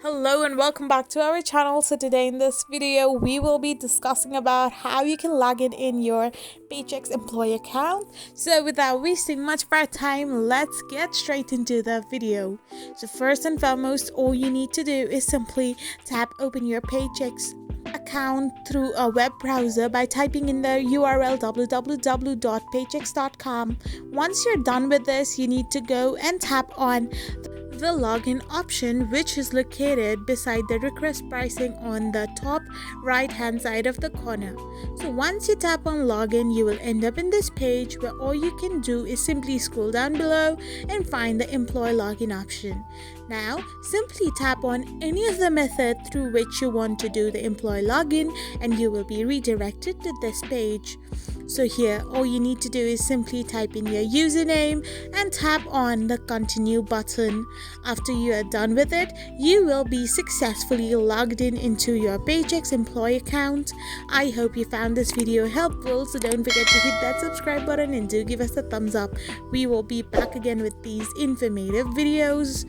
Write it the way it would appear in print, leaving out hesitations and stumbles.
Hello and welcome back to our channel. So today in this video we will be discussing about how you can log in your Paychex Employee Account. So without wasting much of our time, let's get straight into the video. So first and foremost, all you need to do is simply tap open your Paychex account through a web browser by typing in the URL www.paychex.com. Once you're done with this, you need to go and tap on the login option, which is located beside the request pricing on the top right hand side of the corner. So once you tap on login, you will end up in this page where all you can do is simply scroll down below and find the employee login option. Now simply tap on any of the method through which you want to do the employee login and you will be redirected to this page. So here all you need to do is simply type in your username and tap on the continue button. After you are done with it, you will be successfully logged into your Paychex employee account. I hope you found this video helpful, so don't forget to hit that subscribe button and do give us a thumbs up. We will be back again with these informative videos.